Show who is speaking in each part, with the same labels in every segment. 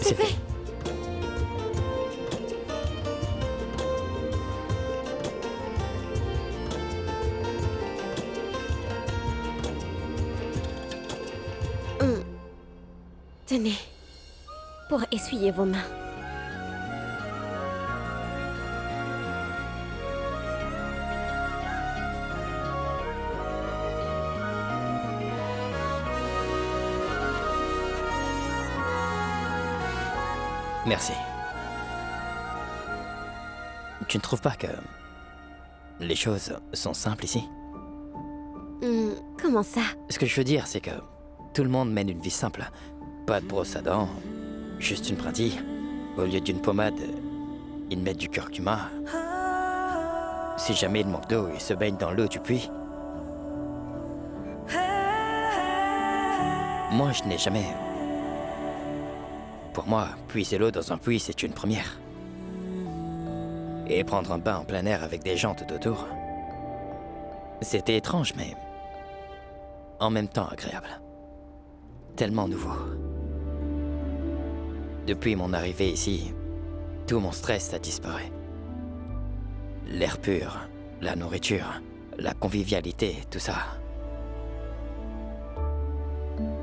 Speaker 1: C'est
Speaker 2: fait. Tenez, pour essuyer vos mains.
Speaker 1: Merci. Tu ne trouves pas que les choses sont simples ici?
Speaker 2: Comment ça?
Speaker 1: Ce que je veux dire, c'est que tout le monde mène une vie simple. Pas de brosse à dents, juste une brindille. Au lieu d'une pommade, ils mettent du curcuma. Si jamais il manque d'eau, ils se baignent dans l'eau du puits. Moi, je n'ai jamais... Pour moi, puiser l'eau dans un puits, c'est une première. Et prendre un bain en plein air avec des gens tout autour. C'était étrange, mais... en même temps agréable. Tellement nouveau. Depuis mon arrivée ici, tout mon stress a disparu. L'air pur, la nourriture, la convivialité, tout ça.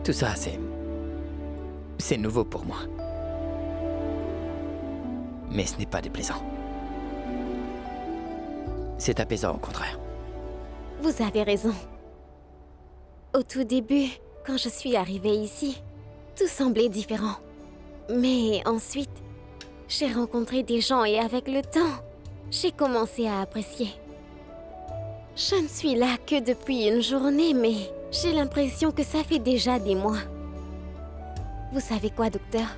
Speaker 1: Tout ça, c'est nouveau pour moi. Mais ce n'est pas déplaisant. C'est apaisant au contraire.
Speaker 2: Vous avez raison. Au tout début, quand je suis arrivée ici, tout semblait différent. Mais ensuite, j'ai rencontré des gens et avec le temps, j'ai commencé à apprécier. Je ne suis là que depuis une journée, mais j'ai l'impression que ça fait déjà des mois. Vous savez quoi, docteur?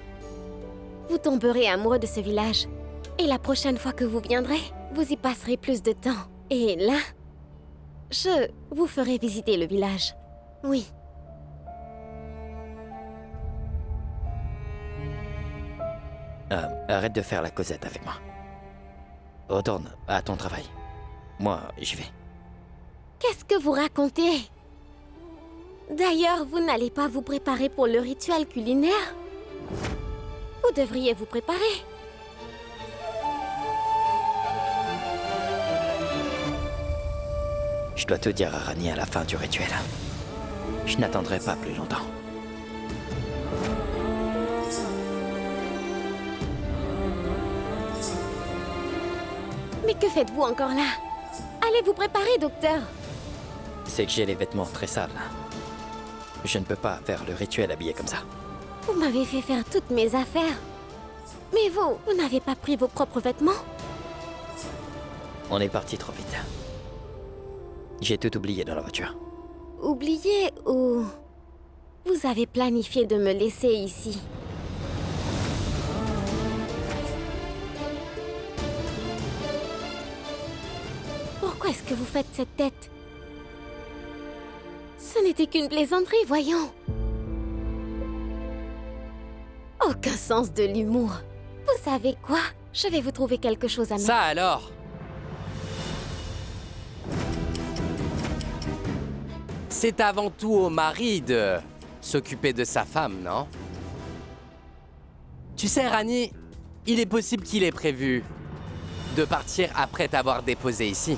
Speaker 2: Vous tomberez amoureux de ce village. Et la prochaine fois que vous viendrez, vous y passerez plus de temps. Et là, je vous ferai visiter le village. Oui.
Speaker 1: Arrête de faire la causette avec moi. Retourne à ton travail. Moi, j'y vais.
Speaker 2: Qu'est-ce que vous racontez? D'ailleurs, vous n'allez pas vous préparer pour le rituel culinaire? Vous devriez vous préparer.
Speaker 1: Je dois tout dire à Rani à la fin du rituel. Je n'attendrai pas plus longtemps.
Speaker 2: Mais que faites-vous encore là? Allez vous préparer, docteur.
Speaker 1: C'est que j'ai les vêtements très sales. Je ne peux pas faire le rituel habillé comme ça.
Speaker 2: Vous m'avez fait faire toutes mes affaires. Mais vous n'avez pas pris vos propres vêtements?
Speaker 1: On est parti trop vite. J'ai tout oublié dans la voiture.
Speaker 2: Oubliez ou... Vous avez planifié de me laisser ici? Pourquoi est-ce que vous faites cette tête? Ce n'était qu'une plaisanterie, voyons. Aucun sens de l'humour. Vous savez quoi? Je vais vous trouver quelque chose à mettre.
Speaker 3: Ça alors? C'est avant tout au mari de s'occuper de sa femme, non? Tu sais, Rani, il est possible qu'il ait prévu de partir après t'avoir déposé ici.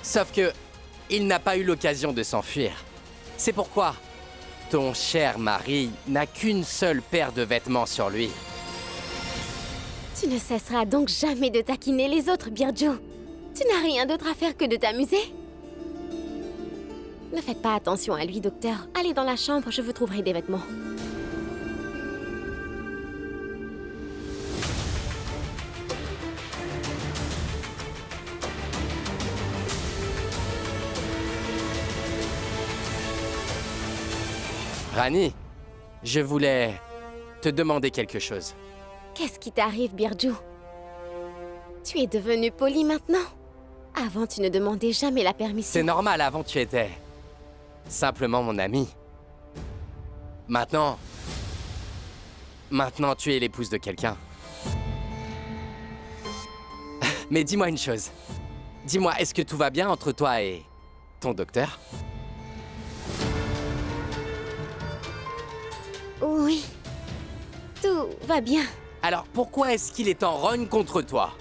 Speaker 3: Sauf que il n'a pas eu l'occasion de s'enfuir. C'est pourquoi ton cher mari n'a qu'une seule paire de vêtements sur lui.
Speaker 2: Tu ne cesseras donc jamais de taquiner les autres, Birjo. Tu n'as rien d'autre à faire que de t'amuser. Ne faites pas attention à lui, docteur. Allez dans la chambre, je vous trouverai des vêtements.
Speaker 3: Rani, je voulais te demander quelque chose.
Speaker 2: Qu'est-ce qui t'arrive, Birjo? Tu es devenu poli maintenant? Avant, tu ne demandais jamais la permission.
Speaker 3: C'est normal, avant tu étais simplement mon ami. Maintenant tu es l'épouse de quelqu'un. Mais dis-moi une chose. Dis-moi, est-ce que tout va bien entre toi et ton docteur?
Speaker 2: va bien.
Speaker 3: Alors pourquoi est-ce qu'il est en rogne contre toi?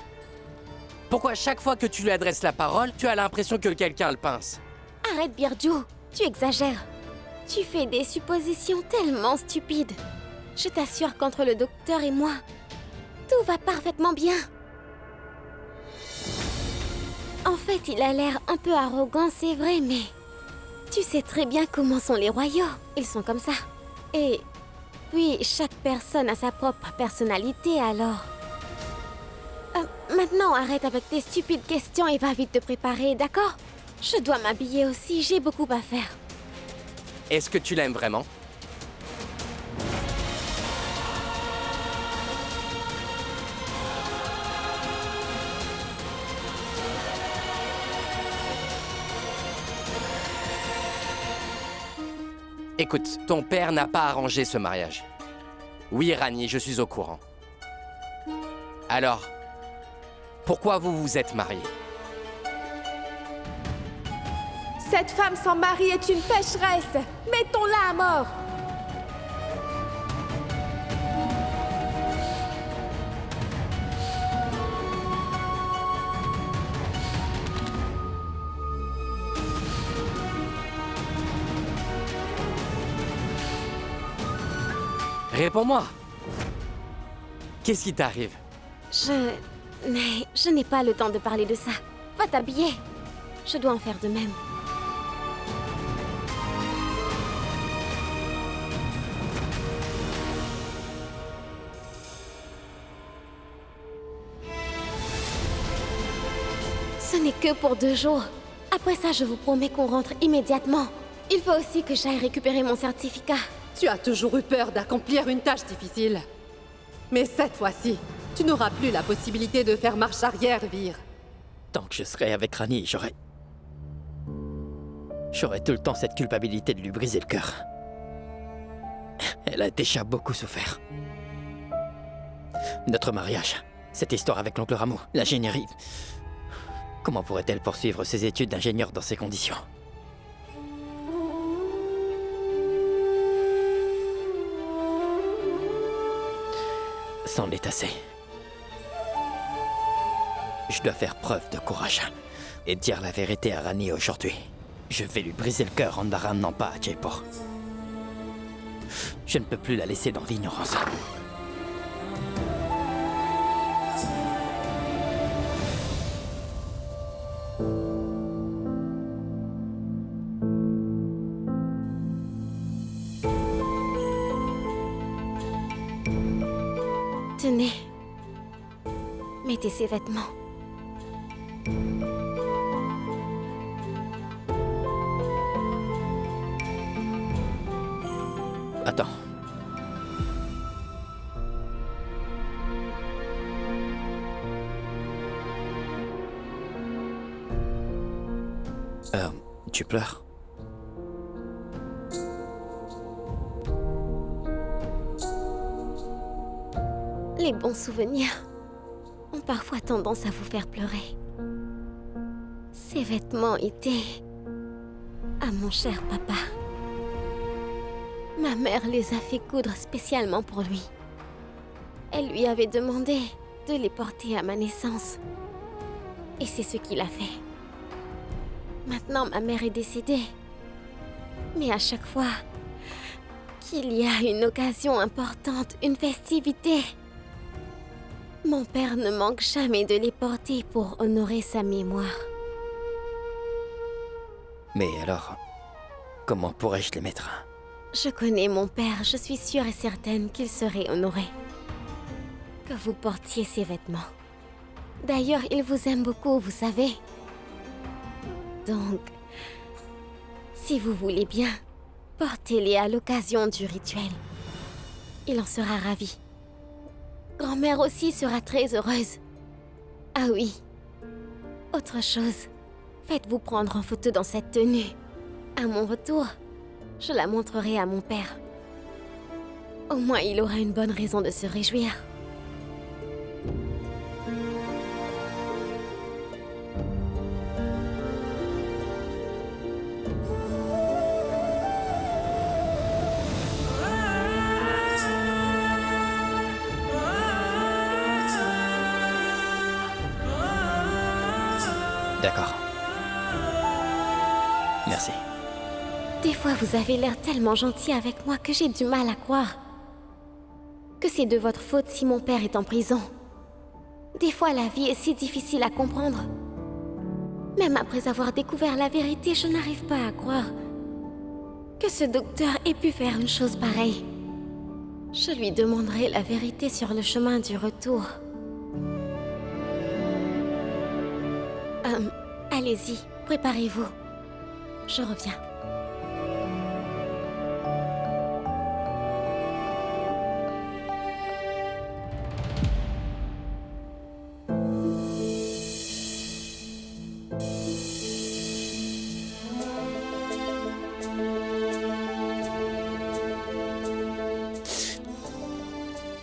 Speaker 3: Pourquoi chaque fois que tu lui adresses la parole, tu as l'impression que quelqu'un le pince?
Speaker 2: Arrête, Birju, tu exagères. Tu fais des suppositions tellement stupides. Je t'assure qu'entre le docteur et moi, tout va parfaitement bien. En fait, il a l'air un peu arrogant, c'est vrai, mais... Tu sais très bien comment sont les royaux. Ils sont comme ça. Et puis, chaque personne a sa propre personnalité, alors... maintenant, arrête avec tes stupides questions et va vite te préparer, d'accord? Je dois m'habiller aussi, j'ai beaucoup à faire.
Speaker 3: Est-ce que tu l'aimes vraiment? Écoute, ton père n'a pas arrangé ce mariage. Oui, Rani, je suis au courant. Alors, pourquoi vous vous êtes mariés?
Speaker 4: Cette femme sans mari est une pécheresse. Mettons-la à mort.
Speaker 3: Réponds-moi. Qu'est-ce qui t'arrive?
Speaker 2: Je n'ai pas le temps de parler de ça. Va t'habiller. Je dois en faire de même. Ce n'est que pour 2 jours. Après ça, je vous promets qu'on rentre immédiatement. Il faut aussi que j'aille récupérer mon certificat.
Speaker 4: Tu as toujours eu peur d'accomplir une tâche difficile. Mais cette fois-ci, tu n'auras plus la possibilité de faire marche arrière, Vir.
Speaker 1: Tant que je serai avec Rani, j'aurai tout le temps cette culpabilité de lui briser le cœur. Elle a déjà beaucoup souffert. Notre mariage, cette histoire avec l'oncle Rameau, l'ingénierie... Comment pourrait-elle poursuivre ses études d'ingénieur dans ces conditions? C'en est assez. Je dois faire preuve de courage et dire la vérité à Rani aujourd'hui. Je vais lui briser le cœur en ne la ramenant pas à Jaipur. Je ne peux plus la laisser dans l'ignorance.
Speaker 2: Tenez. Mettez ces vêtements.
Speaker 1: Attends. Tu pleures?
Speaker 2: Les bons souvenirs ont parfois tendance à vous faire pleurer. Ces vêtements étaient à mon cher papa. Ma mère les a fait coudre spécialement pour lui. Elle lui avait demandé de les porter à ma naissance. Et c'est ce qu'il a fait. Maintenant, ma mère est décédée. Mais à chaque fois qu'il y a une occasion importante, une festivité, mon père ne manque jamais de les porter pour honorer sa mémoire.
Speaker 1: Mais alors, comment pourrais-je les mettre?
Speaker 2: Je connais mon père, je suis sûre et certaine qu'il serait honoré que vous portiez ces vêtements. D'ailleurs, il vous aime beaucoup, vous savez. Donc, si vous voulez bien, portez-les à l'occasion du rituel. Il en sera ravi. Grand-mère aussi sera très heureuse. Ah oui. Autre chose, faites-vous prendre en photo dans cette tenue. À mon retour, je la montrerai à mon père. Au moins, il aura une bonne raison de se réjouir.
Speaker 1: D'accord. Merci.
Speaker 2: Des fois, vous avez l'air tellement gentil avec moi que j'ai du mal à croire que c'est de votre faute si mon père est en prison. Des fois, la vie est si difficile à comprendre. Même après avoir découvert la vérité, je n'arrive pas à croire que ce docteur ait pu faire une chose pareille. Je lui demanderai la vérité sur le chemin du retour. Allez-y, préparez-vous. Je reviens.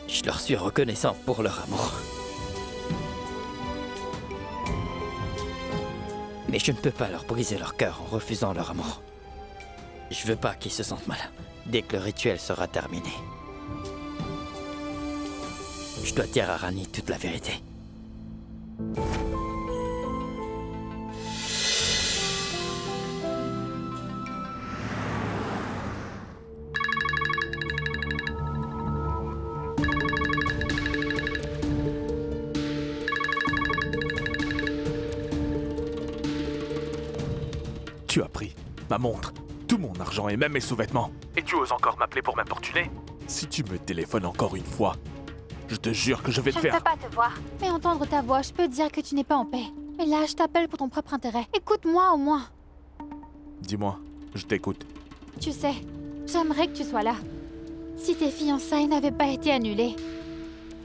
Speaker 1: Je leur suis reconnaissant pour leur amour. Mais je ne peux pas leur briser leur cœur en refusant leur amour. Je veux pas qu'ils se sentent mal dès que le rituel sera terminé. Je dois dire à Rani toute la vérité.
Speaker 5: Tu as pris ma montre, tout mon argent et même mes sous-vêtements. Et tu oses encore m'appeler pour m'importuner? Si tu me téléphones encore une fois, je te jure que je vais te
Speaker 6: Je ne
Speaker 5: faire...
Speaker 6: peux pas te voir, mais entendre ta voix, je peux dire que tu n'es pas en paix. Mais là, je t'appelle pour ton propre intérêt. Écoute-moi au moins.
Speaker 5: Dis-moi, je t'écoute.
Speaker 6: Tu sais, j'aimerais que tu sois là. Si tes fiançailles n'avaient pas été annulées,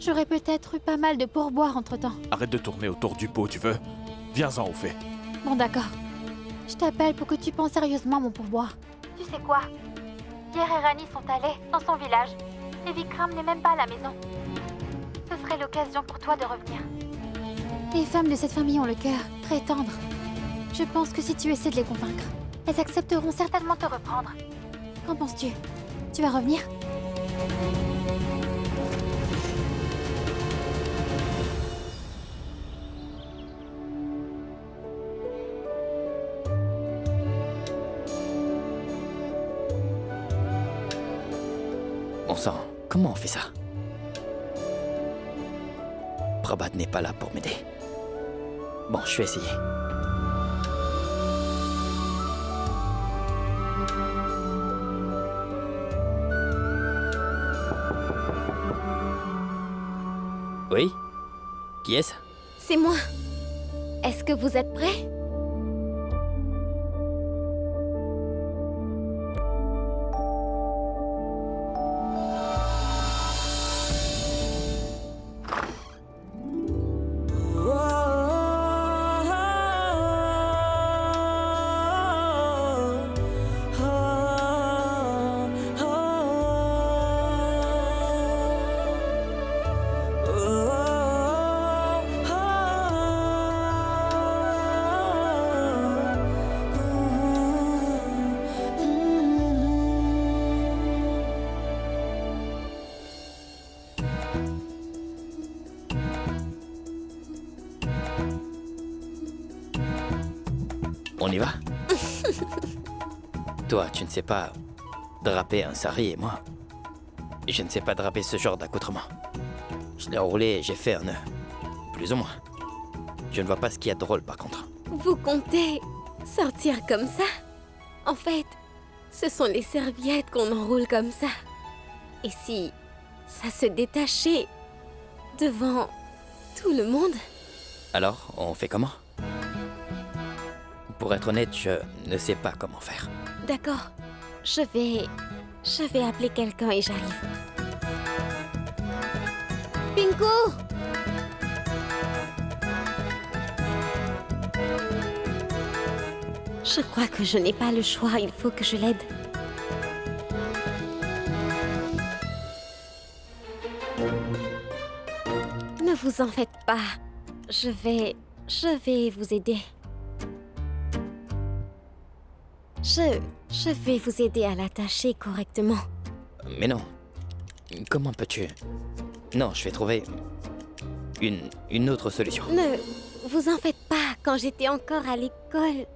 Speaker 6: j'aurais peut-être eu pas mal de pourboires entre-temps.
Speaker 5: Arrête de tourner autour du pot, tu veux? Viens-en au fait.
Speaker 6: Bon d'accord. Je t'appelle pour que tu penses sérieusement à mon pourboire. Tu sais quoi? Pierre et Rani sont allés dans son village. Et Vikram n'est même pas à la maison. Ce serait l'occasion pour toi de revenir. Les femmes de cette famille ont le cœur très tendre. Je pense que si tu essaies de les convaincre, elles accepteront certainement de te reprendre. Qu'en penses-tu? Tu vas revenir?
Speaker 1: Bon sang, comment on fait ça? Prabhat n'est pas là pour m'aider. Bon, je vais essayer. Oui? Qui est-ce?
Speaker 2: C'est moi. Est-ce que vous êtes prêts?
Speaker 1: On y va? Toi, tu ne sais pas draper un sari et moi, je ne sais pas draper ce genre d'accoutrement. Je l'ai enroulé et j'ai fait un nœud. Plus ou moins. Je ne vois pas ce qu'il y a de drôle par contre.
Speaker 2: Vous comptez sortir comme ça? En fait, ce sont les serviettes qu'on enroule comme ça. Et si ça se détachait devant tout le monde?
Speaker 1: Alors, on fait comment? Pour être honnête, je ne sais pas comment faire.
Speaker 2: D'accord. Je vais appeler quelqu'un et j'arrive. Pinku! Je crois que je n'ai pas le choix, il faut que je l'aide. Ne vous en faites pas. Je vais vous aider. Je vais vous aider à l'attacher correctement.
Speaker 1: Mais non. Comment peux-tu... Non, je vais trouver une autre solution.
Speaker 2: Ne vous en faites pas. quand j'étais encore à l'école,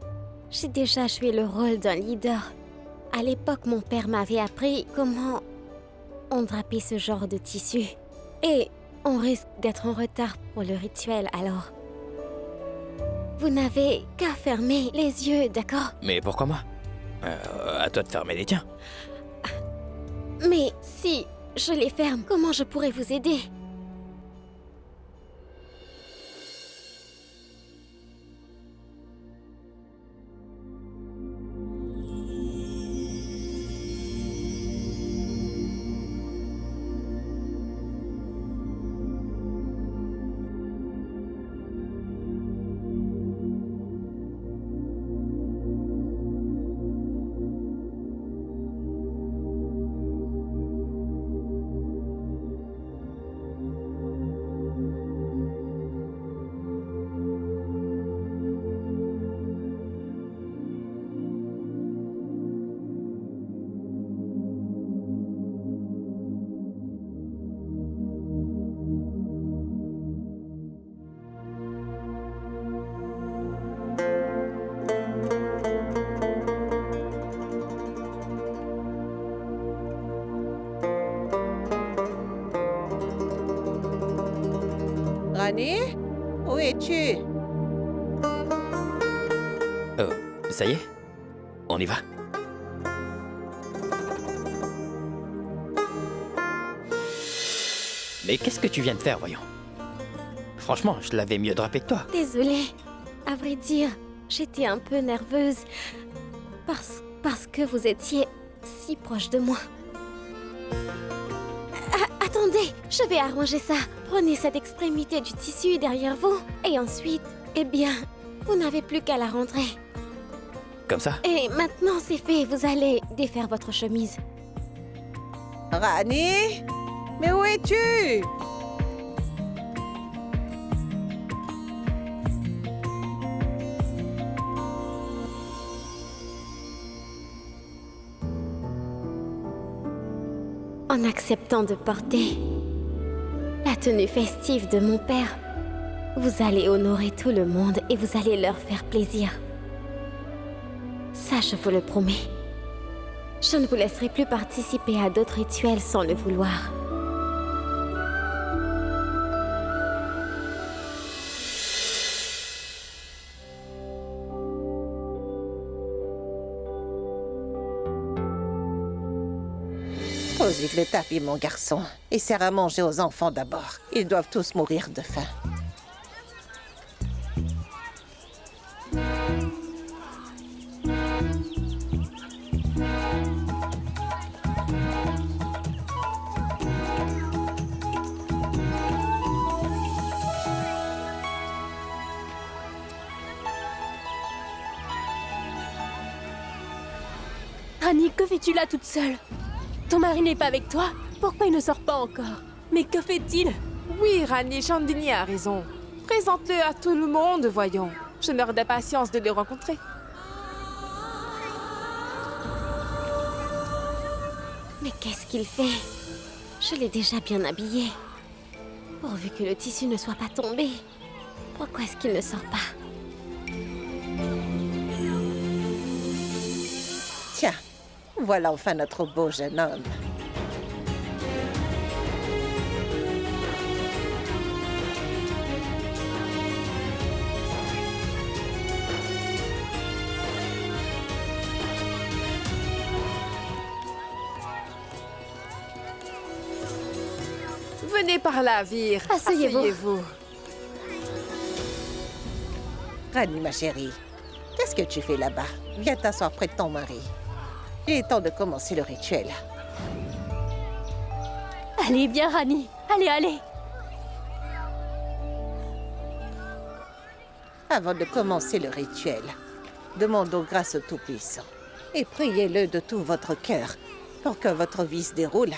Speaker 2: j'ai déjà joué le rôle d'un leader. À l'époque, mon père m'avait appris comment on drapait ce genre de tissu. Et on risque d'être en retard pour le rituel, alors... Vous n'avez qu'à fermer les yeux, d'accord?
Speaker 1: Mais pourquoi moi? À toi de fermer les tiens.
Speaker 2: Mais si je les ferme, comment je pourrais vous aider?
Speaker 7: Rani, où es-tu?
Speaker 1: Ça y est? On y va? Mais qu'est-ce que tu viens de faire, voyons? Franchement, je l'avais mieux drapé que toi.
Speaker 2: Désolée. À vrai dire, j'étais un peu nerveuse. Parce que vous étiez si proche de moi. Attendez, je vais arranger ça. Prenez cette extrémité du tissu derrière vous. Et ensuite, eh bien, vous n'avez plus qu'à la rentrer.
Speaker 1: Comme ça?
Speaker 2: Et maintenant c'est fait, vous allez défaire votre chemise.
Speaker 7: Rani, mais où es-tu?
Speaker 2: En acceptant de porter la tenue festive de mon père, vous allez honorer tout le monde et vous allez leur faire plaisir. Ça, je vous le promets. Je ne vous laisserai plus participer à d'autres rituels sans le vouloir.
Speaker 7: Pose vite le tapis, mon garçon, et sers à manger aux enfants d'abord. Ils doivent tous mourir de faim.
Speaker 8: Rani, que fais-tu là toute seule? Ton mari n'est pas avec toi? Pourquoi il ne sort pas encore? Mais que fait-il?
Speaker 9: Oui, Rani, Chandini a raison. Présente-le à tout le monde, voyons. Je meurs d'impatience de le rencontrer.
Speaker 2: Mais qu'est-ce qu'il fait? Je l'ai déjà bien habillé. Pourvu que le tissu ne soit pas tombé. Pourquoi est-ce qu'il ne sort pas?
Speaker 7: Tiens, voilà enfin notre beau jeune homme.
Speaker 9: Venez par là, Vir.
Speaker 2: Asseyez-vous.
Speaker 9: Asseyez-vous.
Speaker 7: Rani, ma chérie, qu'est-ce que tu fais là-bas? Viens t'asseoir près de ton mari. Il est temps de commencer le rituel.
Speaker 8: Allez, viens, Rani. Allez, allez.
Speaker 7: Avant de commencer le rituel, demandons grâce au Tout-Puissant et priez-le de tout votre cœur pour que votre vie se déroule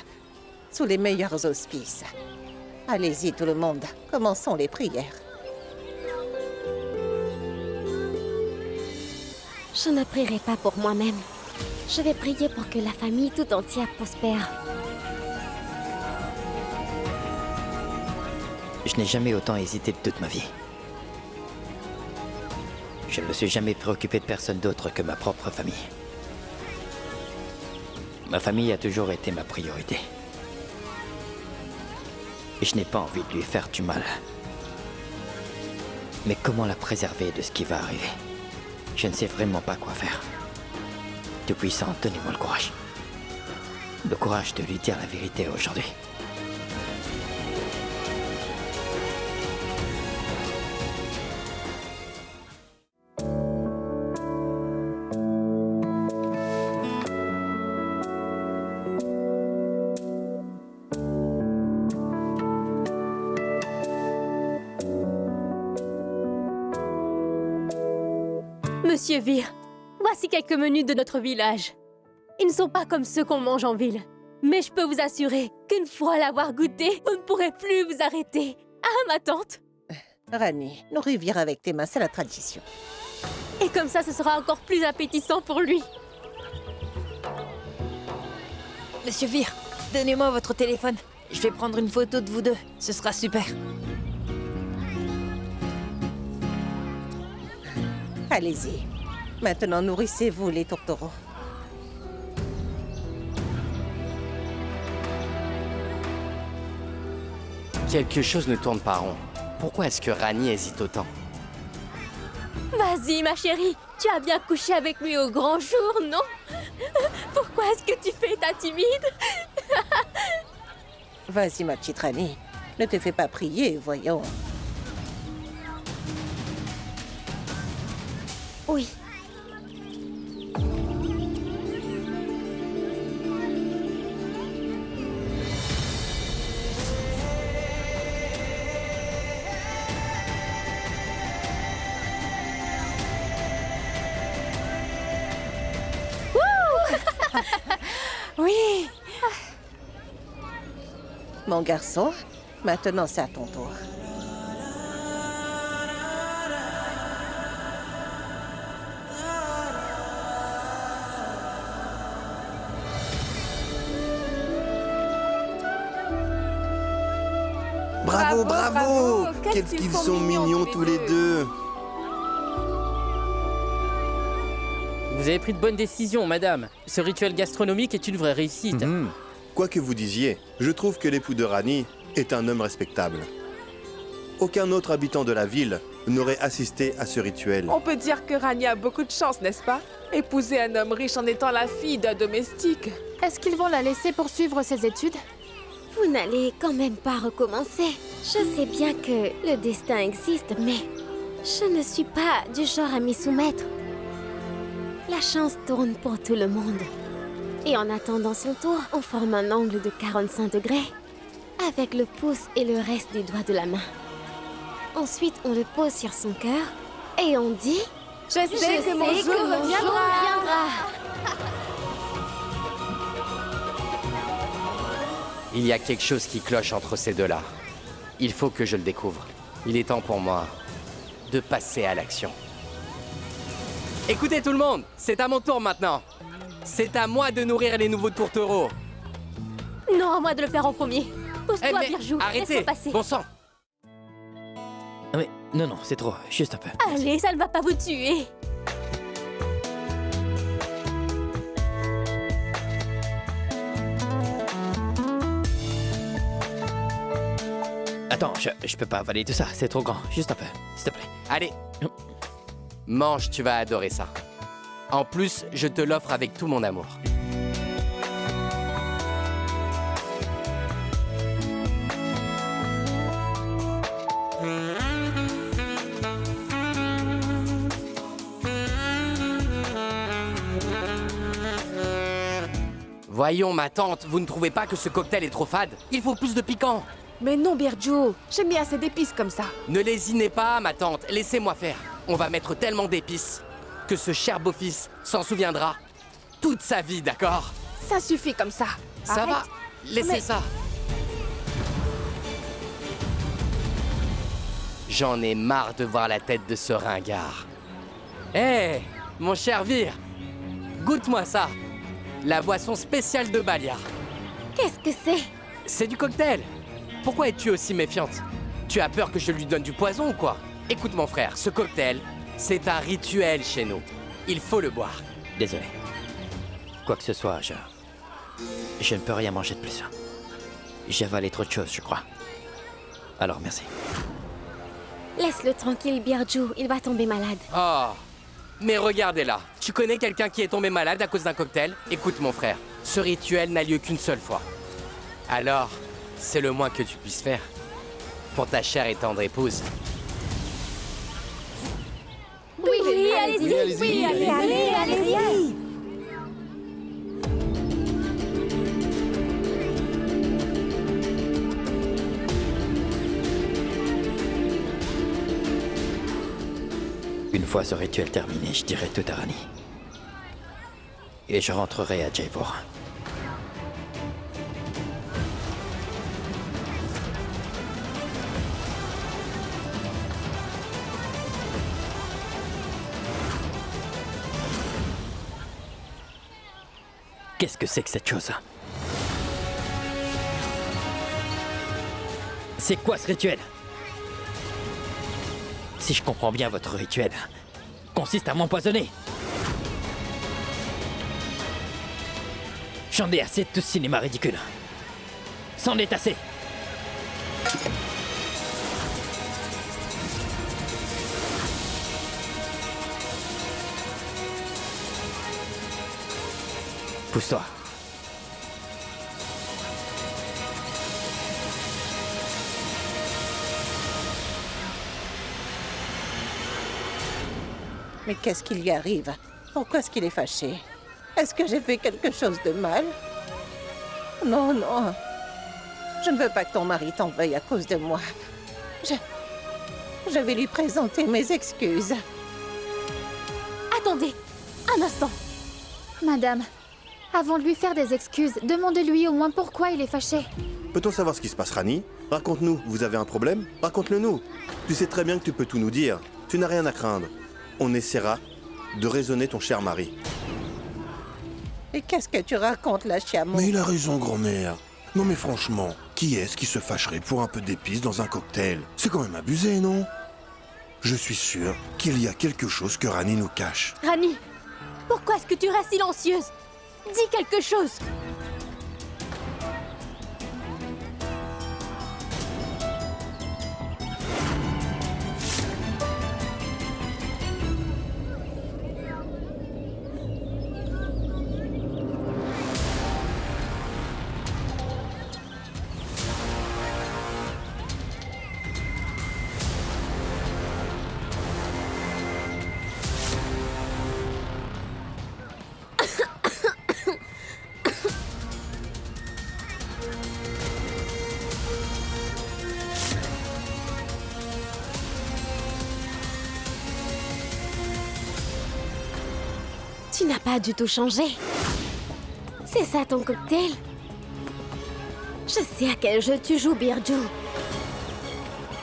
Speaker 7: sous les meilleurs auspices. Allez-y tout le monde, commençons les prières.
Speaker 2: Je ne prierai pas pour moi-même. Je vais prier pour que la famille tout entière prospère.
Speaker 1: Je n'ai jamais autant hésité de toute ma vie. Je ne me suis jamais préoccupé de personne d'autre que ma propre famille. Ma famille a toujours été ma priorité. Et je n'ai pas envie de lui faire du mal. Mais comment la préserver de ce qui va arriver? Je ne sais vraiment pas quoi faire. Tout-Puissant, donnez-moi le courage. Le courage de lui dire la vérité aujourd'hui.
Speaker 8: Monsieur Vir, voici quelques menus de notre village. Ils ne sont pas comme ceux qu'on mange en ville. Mais je peux vous assurer qu'une fois l'avoir goûté, vous ne pourrez plus vous arrêter. Ah, ma tante!
Speaker 7: Rani, nos rivières avec tes mains, c'est la tradition.
Speaker 8: Et comme ça, ce sera encore plus appétissant pour lui.
Speaker 10: Monsieur Vir, donnez-moi votre téléphone. Je vais prendre une photo de vous deux. Ce sera super.
Speaker 7: Allez-y. Maintenant, nourrissez-vous, les tourtereaux.
Speaker 3: Quelque chose ne tourne pas rond. Pourquoi est-ce que Rani hésite autant?
Speaker 8: Vas-y, ma chérie. Tu as bien couché avec lui au grand jour, non? Pourquoi est-ce que tu fais ta timide?
Speaker 7: Vas-y, ma petite Rani. Ne te fais pas prier, voyons.
Speaker 2: Oui.
Speaker 10: Oui.
Speaker 7: Mon garçon, maintenant c'est à ton tour.
Speaker 11: Bravo, bravo! Qu'est-ce qu'ils sont mignons tous les deux!
Speaker 12: Vous avez pris de bonnes décisions, madame. Ce rituel gastronomique est une vraie réussite.
Speaker 11: Quoi que vous disiez, je trouve que l'époux de Rani est un homme respectable. Aucun autre habitant de la ville n'aurait assisté à ce rituel.
Speaker 9: On peut dire que Rani a beaucoup de chance, n'est-ce pas? Épouser un homme riche en étant la fille d'un domestique.
Speaker 6: Est-ce qu'ils vont la laisser poursuivre ses études?
Speaker 2: Vous n'allez quand même pas recommencer. Je sais bien que le destin existe, mais je ne suis pas du genre à m'y soumettre. La chance tourne pour tout le monde. Et en attendant son tour, on forme un angle de 45 degrés avec le pouce et le reste des doigts de la main. Ensuite, on le pose sur son cœur et on dit « Je sais que mon jour viendra !»
Speaker 3: Il y a quelque chose qui cloche entre ces deux-là. Il faut que je le découvre. Il est temps pour moi de passer à l'action. Écoutez tout le monde, c'est à mon tour maintenant. C'est à moi de nourrir les nouveaux tourtereaux.
Speaker 8: Non, à moi de le faire en premier. Pose-toi, Virjou.
Speaker 3: Arrêtez,
Speaker 8: laisse-moi passer.
Speaker 3: bon sang.
Speaker 1: Mais non, c'est trop. Juste un peu.
Speaker 8: Allez, ça ne va pas vous tuer.
Speaker 1: Attends, je peux pas avaler tout ça. C'est trop grand. Juste un peu. S'il te plaît.
Speaker 3: Allez. Mange, tu vas adorer ça. En plus, je te l'offre avec tout mon amour. Voyons, ma tante, vous ne trouvez pas que ce cocktail est trop fade? Il faut plus de piquant.
Speaker 9: Mais non, Birju, j'aime bien assez d'épices comme ça.
Speaker 3: Ne lésinez pas, ma tante, laissez-moi faire. On va mettre tellement d'épices que ce cher beau-fils s'en souviendra toute sa vie, d'accord?
Speaker 9: Ça suffit comme ça.
Speaker 3: Ça
Speaker 9: Arrête.
Speaker 3: va, laissez ça. J'en ai marre de voir la tête de ce ringard. Hé, mon cher Vir, goûte-moi ça. La boisson spéciale de Balia.
Speaker 2: Qu'est-ce que c'est?
Speaker 3: C'est du cocktail. Pourquoi es-tu aussi méfiante? Tu as peur que je lui donne du poison ou quoi? Écoute mon frère, ce cocktail C'est un rituel chez nous. Il faut le boire.
Speaker 1: Désolé. Quoi que ce soit, je ne peux rien manger de plus. J'ai avalé trop de choses, je crois. Alors, merci.
Speaker 2: Laisse-le tranquille, Birju. Il va tomber malade.
Speaker 3: Oh, mais regardez-là. Tu connais quelqu'un qui est tombé malade à cause d'un cocktail? Écoute, mon frère, ce rituel n'a lieu qu'une seule fois. Alors, c'est le moins que tu puisses faire pour ta chère et tendre épouse.
Speaker 8: Oui, allez-y.
Speaker 10: Oui, allez-y.
Speaker 1: Une fois ce rituel terminé, je dirai tout à Rani. Et je rentrerai à Jaipur. Qu'est-ce que c'est que cette chose? C'est quoi ce rituel? Si je comprends bien, votre rituel consiste à m'empoisonner. J'en ai assez de tout ce cinéma ridicule. C'en est assez. Pousse-toi.
Speaker 7: Mais qu'est-ce qui lui arrive? Pourquoi est-ce qu'il est fâché? Est-ce que j'ai fait quelque chose de mal? Non, non. Je ne veux pas que ton mari t'en veuille à cause de moi. Je vais lui présenter mes excuses.
Speaker 8: Attendez, un instant.
Speaker 6: Madame, avant de lui faire des excuses, demandez-lui au moins pourquoi il est fâché.
Speaker 11: Peut-on savoir ce qui se passe, Rani? Raconte-nous, vous avez un problème? Raconte-le-nous. Tu sais très bien que tu peux tout nous dire. Tu n'as rien à craindre. On essaiera de raisonner ton cher mari.
Speaker 7: Et qu'est-ce que tu racontes là, Chiamon?
Speaker 11: Mais il a raison, grand-mère. Non mais franchement, qui est-ce qui se fâcherait pour un peu d'épices dans un cocktail? C'est quand même abusé, non? Je suis sûr qu'il y a quelque chose que Rani nous cache.
Speaker 8: Rani, pourquoi est-ce que tu restes silencieuse? Dis quelque chose.
Speaker 2: Tu n'as pas du tout changé. C'est ça ton cocktail? Je sais à quel jeu tu joues, Birju.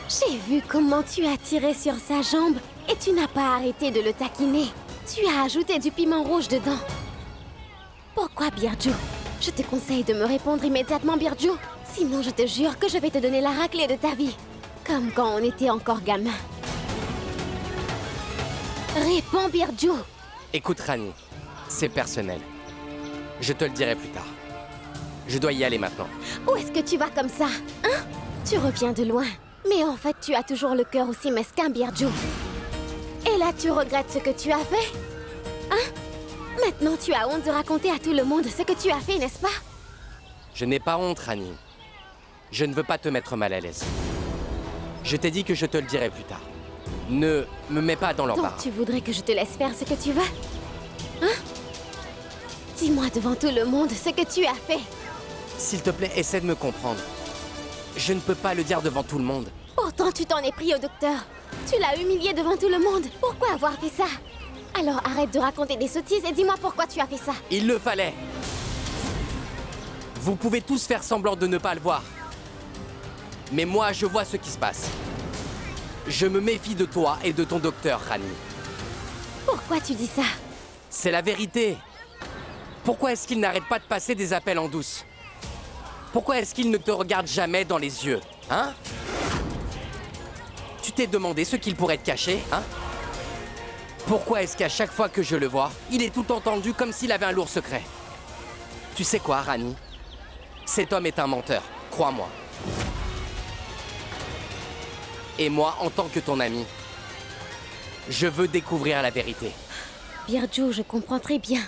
Speaker 2: J'ai vu comment tu as tiré sur sa jambe et tu n'as pas arrêté de le taquiner. Tu as ajouté du piment rouge dedans. Pourquoi, Birju? Je te conseille de me répondre immédiatement, Birju. Sinon, je te jure que je vais te donner la raclée de ta vie. Comme quand on était encore gamin. Réponds, Birju.
Speaker 3: Écoute, Rani, c'est personnel. Je te le dirai plus tard. Je dois y aller maintenant.
Speaker 2: Où est-ce que tu vas comme ça? Hein? Tu reviens de loin. Mais en fait, tu as toujours le cœur aussi mesquin, Birju. Et là, tu regrettes ce que tu as fait? Hein? Maintenant, tu as honte de raconter à tout le monde ce que tu as fait, n'est-ce pas?
Speaker 3: Je n'ai pas honte, Rani. Je ne veux pas te mettre mal à l'aise. Je t'ai dit que je te le dirai plus tard. Ne me mets pas dans l'embarras.
Speaker 2: Donc tu voudrais que je te laisse faire ce que tu veux? Hein? Dis-moi devant tout le monde ce que tu as fait.
Speaker 3: S'il te plaît, essaie de me comprendre. Je ne peux pas le dire devant tout le monde.
Speaker 2: Pourtant, tu t'en es pris au docteur. Tu l'as humilié devant tout le monde. Pourquoi avoir fait ça? Alors arrête de raconter des sottises et dis-moi pourquoi tu as fait ça.
Speaker 3: Il le fallait. Vous pouvez tous faire semblant de ne pas le voir. Mais moi, je vois ce qui se passe. Je me méfie de toi et de ton docteur, Rani.
Speaker 2: Pourquoi tu dis ça?
Speaker 3: C'est la vérité. Pourquoi est-ce qu'il n'arrête pas de passer des appels en douce? Pourquoi est-ce qu'il ne te regarde jamais dans les yeux, hein? Tu t'es demandé ce qu'il pourrait te cacher, hein? Pourquoi est-ce qu'à chaque fois que je le vois, il est tout entendu comme s'il avait un lourd secret? Tu sais quoi, Rani? Cet homme est un menteur, crois-moi. Et moi, en tant que ton ami, je veux découvrir la vérité.
Speaker 2: Birju, je comprends très bien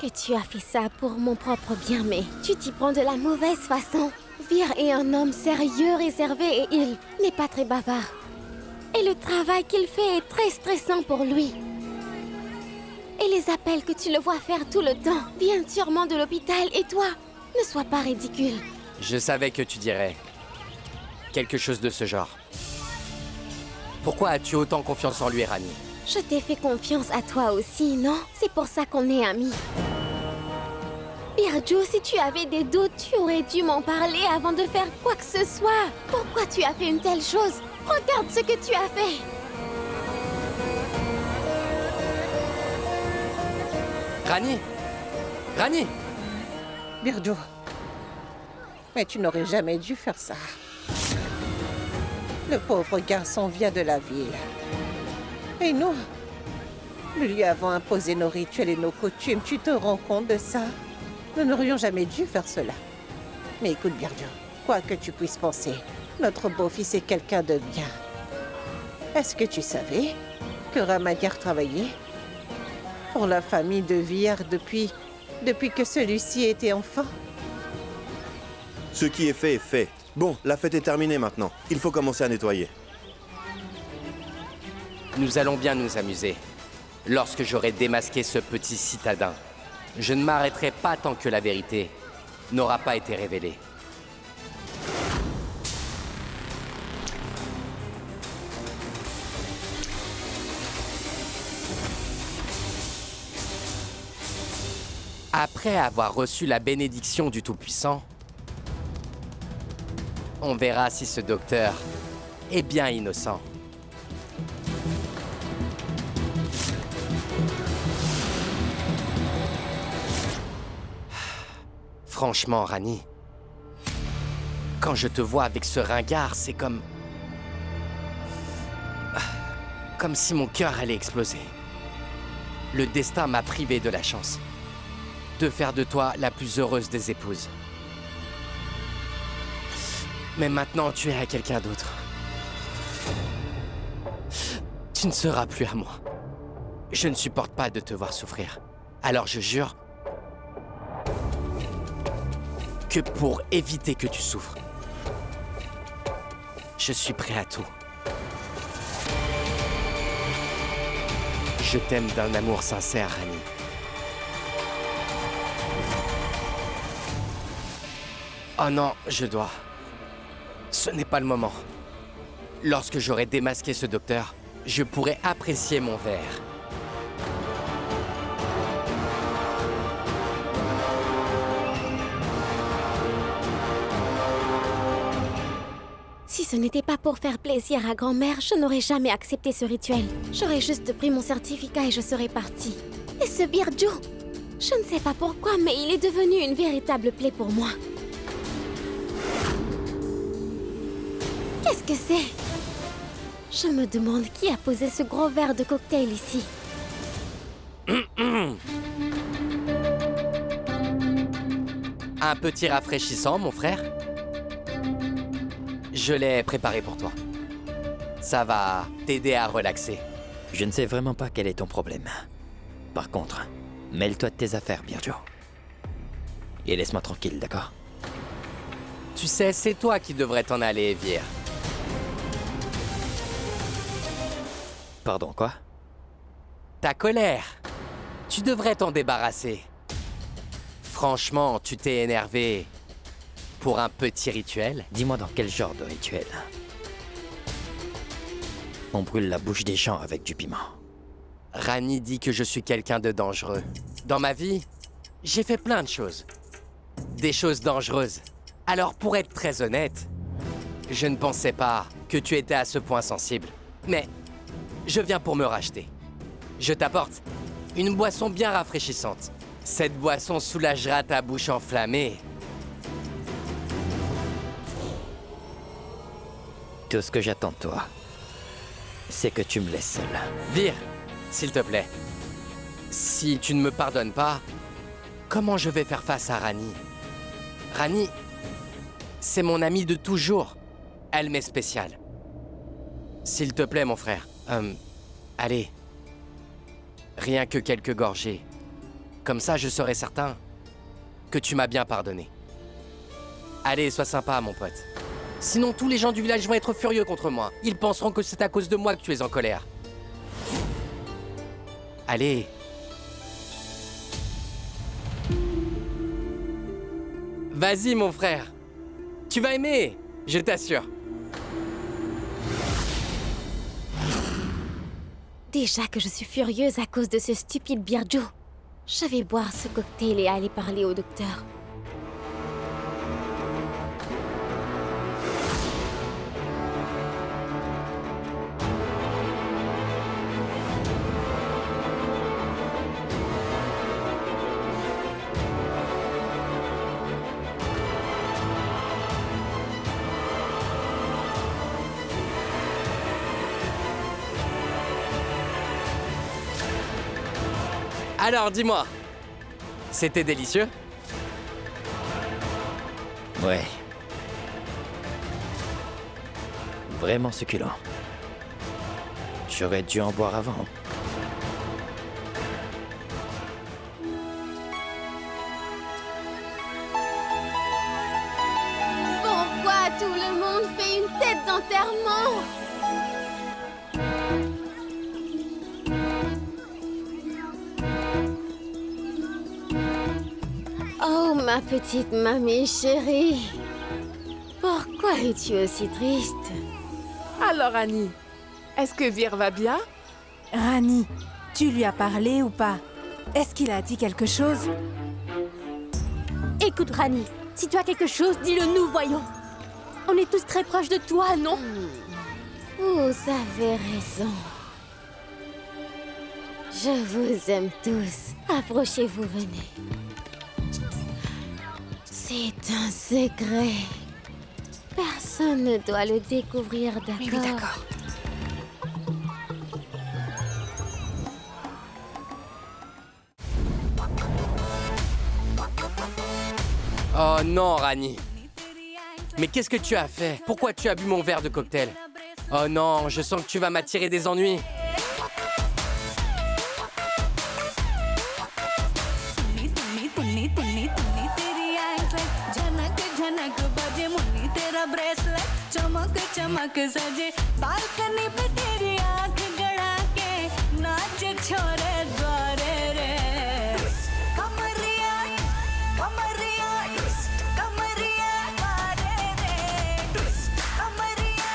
Speaker 2: que tu as fait ça pour mon propre bien, mais tu t'y prends de la mauvaise façon. Vir est un homme sérieux, réservé et il n'est pas très bavard. Et le travail qu'il fait est très stressant pour lui. Et les appels que tu le vois faire tout le temps viennent sûrement de l'hôpital et toi, ne sois pas ridicule.
Speaker 3: Je savais que tu dirais quelque chose de ce genre. Pourquoi as-tu autant confiance en lui, Rani?
Speaker 2: Je t'ai fait confiance à toi aussi, non? C'est pour ça qu'on est amis. Birju, si tu avais des doutes, tu aurais dû m'en parler avant de faire quoi que ce soit. Pourquoi tu as fait une telle chose? Regarde ce que tu as fait.
Speaker 3: Rani! Rani!
Speaker 7: Birju, mais tu n'aurais jamais dû faire ça. Le pauvre garçon vient de la ville. Et nous lui avons imposé nos rituels et nos coutumes. Tu te rends compte de ça? Nous n'aurions jamais dû faire cela. Mais écoute, Birju, quoi que tu puisses penser, notre beau-fils est quelqu'un de bien. Est-ce que tu savais que Ramadir travaillait pour la famille de Vir depuis que celui-ci était enfant?
Speaker 11: Ce qui est fait est fait. Bon, la fête est terminée maintenant. Il faut commencer à nettoyer.
Speaker 3: Nous allons bien nous amuser. Lorsque j'aurai démasqué ce petit citadin, je ne m'arrêterai pas tant que la vérité n'aura pas été révélée. Après avoir reçu la bénédiction du Tout-Puissant, on verra si ce docteur est bien innocent. Franchement, Rani, quand je te vois avec ce ringard, c'est comme si mon cœur allait exploser. Le destin m'a privé de la chance de faire de toi la plus heureuse des épouses. Mais maintenant, tu es à quelqu'un d'autre. Tu ne seras plus à moi. Je ne supporte pas de te voir souffrir. Alors je jure que pour éviter que tu souffres, je suis prêt à tout. Je t'aime d'un amour sincère, Rani. Oh non, je dois. Ce n'est pas le moment. Lorsque j'aurai démasqué ce docteur, je pourrai apprécier mon verre.
Speaker 2: Si ce n'était pas pour faire plaisir à grand-mère, je n'aurais jamais accepté ce rituel. J'aurais juste pris mon certificat et je serais partie. Et ce Birju, je ne sais pas pourquoi, mais il est devenu une véritable plaie pour moi. Qu'est-ce que c'est? Je me demande qui a posé ce gros verre de cocktail ici.
Speaker 3: Un petit rafraîchissant, mon frère. Je l'ai préparé pour toi. Ça va t'aider à relaxer.
Speaker 1: Je ne sais vraiment pas quel est ton problème. Par contre, mêle-toi de tes affaires, Birju. Et laisse-moi tranquille, d'accord?
Speaker 3: Tu sais, c'est toi qui devrais t'en aller, Vir.
Speaker 1: Pardon, quoi?
Speaker 3: Ta colère. Tu devrais t'en débarrasser. Franchement, tu t'es énervé pour un petit rituel?
Speaker 1: Dis-moi dans quel genre de rituel? On brûle la bouche des gens avec du piment.
Speaker 3: Rani dit que je suis quelqu'un de dangereux. Dans ma vie, j'ai fait plein de choses. Des choses dangereuses. Alors pour être très honnête, je ne pensais pas que tu étais à ce point sensible. Mais je viens pour me racheter. Je t'apporte une boisson bien rafraîchissante. Cette boisson soulagera ta bouche enflammée.
Speaker 1: Tout ce que j'attends de toi, c'est que tu me laisses seul.
Speaker 3: Vir, s'il te plaît. Si tu ne me pardonnes pas, comment je vais faire face à Rani? Rani, c'est mon amie de toujours. Elle m'est spéciale. S'il te plaît, mon frère. Allez. Rien que quelques gorgées. Comme ça, je serai certain que tu m'as bien pardonné. Allez, sois sympa, mon pote. Sinon, tous les gens du village vont être furieux contre moi. Ils penseront que c'est à cause de moi que tu es en colère. Allez. Vas-y, mon frère. Tu vas aimer, je t'assure.
Speaker 2: Déjà que je suis furieuse à cause de ce stupide Birjo. Je vais boire ce cocktail et aller parler au docteur.
Speaker 3: Alors, dis-moi, c'était délicieux?
Speaker 1: Ouais. Vraiment succulent. J'aurais dû en boire avant.
Speaker 2: Pourquoi tout le monde fait une tête d'enterrement? Oh, ma petite mamie chérie. Pourquoi es-tu aussi triste?
Speaker 9: Alors, Annie, est-ce que Vir va bien?
Speaker 13: Rani, tu lui as parlé ou pas? Est-ce qu'il a dit quelque chose?
Speaker 8: Écoute, Rani, si tu as quelque chose, dis-le nous, voyons. On est tous très proches de toi, non?
Speaker 2: Vous avez raison. Je vous aime tous. Approchez-vous, venez. C'est un secret. Personne ne doit le découvrir, d'accord?
Speaker 13: Oui, d'accord.
Speaker 3: Oh non, Rani. Mais qu'est-ce que tu as fait? Pourquoi tu as bu mon verre de cocktail? Oh non, je sens que tu vas m'attirer des ennuis.
Speaker 14: चमक चमक सजे बालकनी पे तेरी आंख गड़ा के नाच छोरे द्वारे रे कमरिया कमरिया कमरिया द्वारे रे कमरिया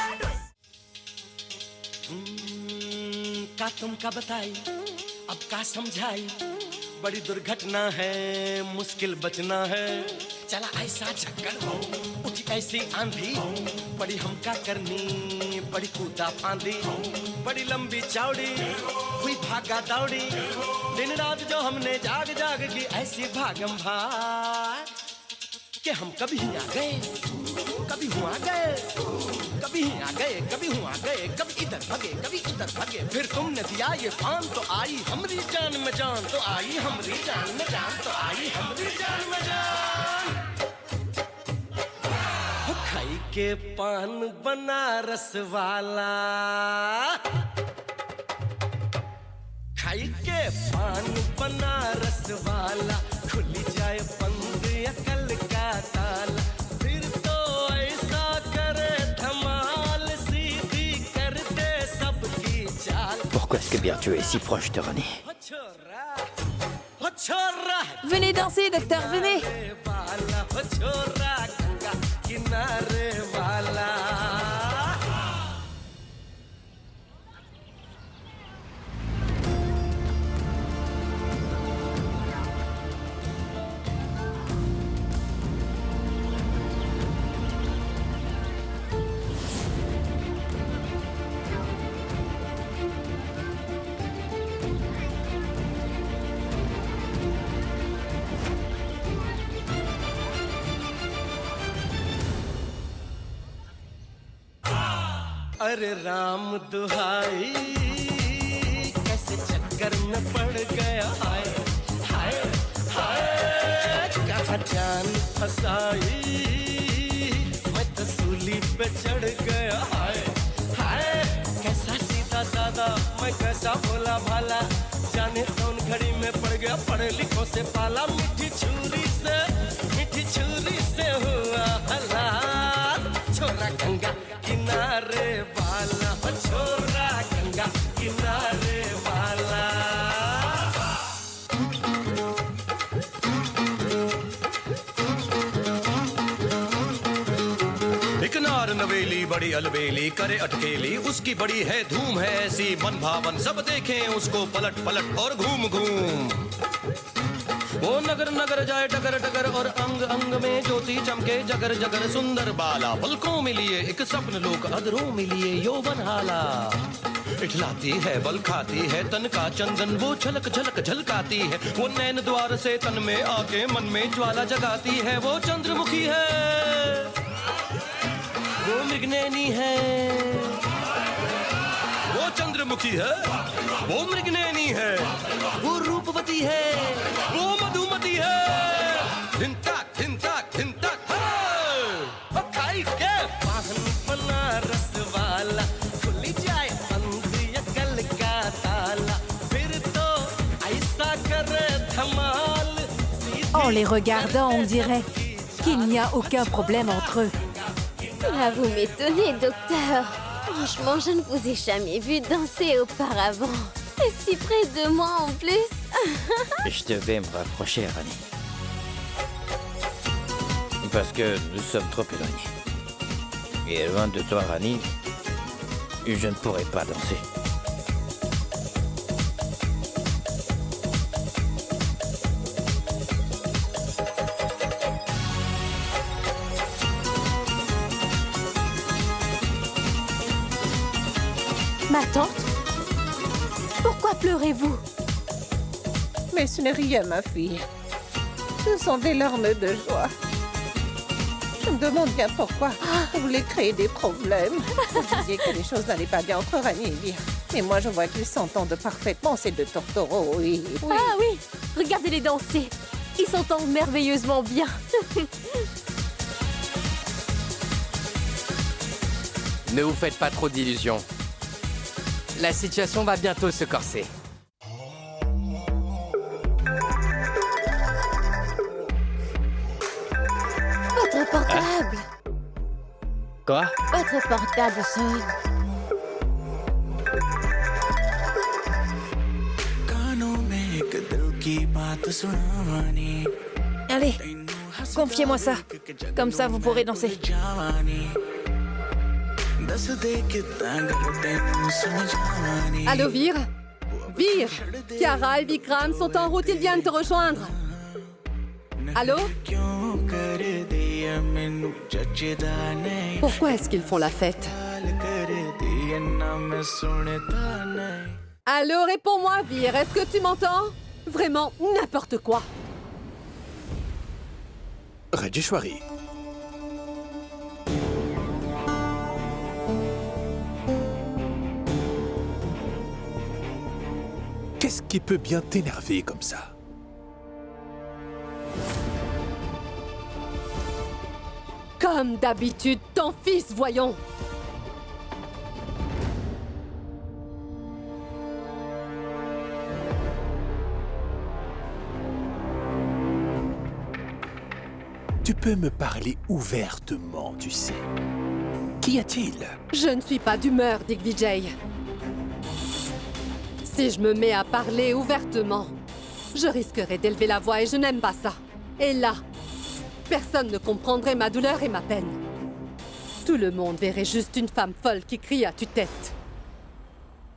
Speaker 15: का तुमका बताई अब का समझाई बड़ी दुर्घटना है मुश्किल बचना है चला ऐसा झक्कड़ हो उठी ऐसी आंधी बड़ी हमका करनी बड़ी कूदा फांदी बड़ी लंबी चौड़ी हुई भागा दौड़ी दिन रात जो हमने जाग जाग की ऐसी भागम भाग कि हम कभी आ गए कभी हुआ गए कभी आ गए कभी हुआ गए कभी इधर भागे कभी उधर भागे फिर तुमने दिया ये पान तो आई हमरी जान में जान तो आई हमरी जान में जान तो आई हमरी जान में जान खाई के पान बनारस वाला खाई के पान बनारस वाला खुली जाए बंद अकल का ताला फिर तो ऐसा करे धमाल सीधी कर दे सबकी चाल
Speaker 1: Pourquoi est-ce que Birjo est si proche de Rani?
Speaker 13: Venez danser, docteur, venez!
Speaker 15: किनारे वाला अरे राम दुहाई कैसे चल चक्कर में पड़ गया हाय हाय हाय कहा जान फसाई मैं तो सूली पे चढ़ गया हाय हाय कैसा सीधा साधा मैं कैसा भोला भाला जाने कौन घड़ी में पड़ गया पढ़े लिखों से पाला मीठी छुरी से हुआ हलाल छोरा गंगा किनारे वाला छोरा गंगा किनारे वाला एक नार नवेली बड़ी अलबेली करे अटकेली उसकी बड़ी है धूम है ऐसी मन भावन सब देखें उसको पलट पलट और घूम घूम वो नगर नगर जाए टगर टगर और अंग अंग में ज्योति चमके जगर जगर सुंदर बाला पलकों में लिए एक सपन लोक अधरों में लिए यौवन हाला इठलाती है बल खाती है तन का चंदन वो झलक झलक झलकाती है वो नैन द्वार से तन में आके मन में ज्वाला जगाती है वो चंद्रमुखी है वो मृगनैनी है वो चंद्रमुखी है वो मृगनैनी है वो रूपवती है वो मधुमती है धिन ताक खाई के वाहन बना रस वाला खुल जाए बंद अकल का ताला फिर तो ऐसा करे धमाल
Speaker 13: En les regardant, on dirait qu'il n'y a aucun problème entre eux.
Speaker 2: Là, vous m'étonnez, docteur. Franchement, je ne vous ai jamais vu danser auparavant. Et si près de moi en plus.
Speaker 1: Je devais me rapprocher, Rani. Parce que nous sommes trop éloignés. Et loin de toi, Rani, je ne pourrais pas danser.
Speaker 8: Ma tante? Pourquoi pleurez-vous?
Speaker 7: Mais ce n'est rien, ma fille. Ce sont des larmes de joie. Je me demande bien pourquoi vous voulez créer des problèmes. Vous disiez que les choses n'allaient pas bien entre Rani et Vir. Mais moi, je vois qu'ils s'entendent parfaitement, ces deux tourtereaux, oui.
Speaker 8: Ah oui, regardez-les danser. Ils s'entendent merveilleusement bien.
Speaker 3: Ne vous faites pas trop d'illusions. La situation va bientôt se corser.
Speaker 2: Votre portable.
Speaker 1: Quoi?
Speaker 2: Votre portable sonne.
Speaker 10: Allez, confiez-moi ça. Comme ça, vous pourrez danser.
Speaker 4: Allô, Vir? Vir, Kiara et Vikram sont en route, ils viennent te rejoindre. Allô? Pourquoi est-ce qu'ils font la fête? Allô, réponds-moi, Vir, est-ce que tu m'entends? Vraiment, n'importe quoi.
Speaker 5: Rajeshwari. Qu'est-ce qui peut bien t'énerver comme ça?
Speaker 4: Comme d'habitude, ton fils, voyons.
Speaker 5: Tu peux me parler ouvertement, tu sais. Qu'y a-t-il?
Speaker 4: Je ne suis pas d'humeur, Digvijay. Si je me mets à parler ouvertement, je risquerais d'élever la voix et je n'aime pas ça. Et là, personne ne comprendrait ma douleur et ma peine. Tout le monde verrait juste une femme folle qui crie à tue-tête.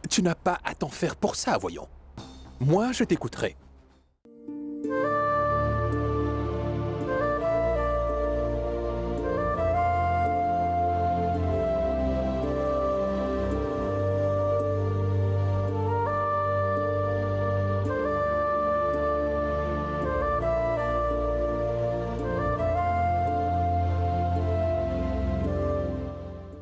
Speaker 5: Tu n'as pas à t'en faire pour ça, voyons. Moi, je t'écouterai.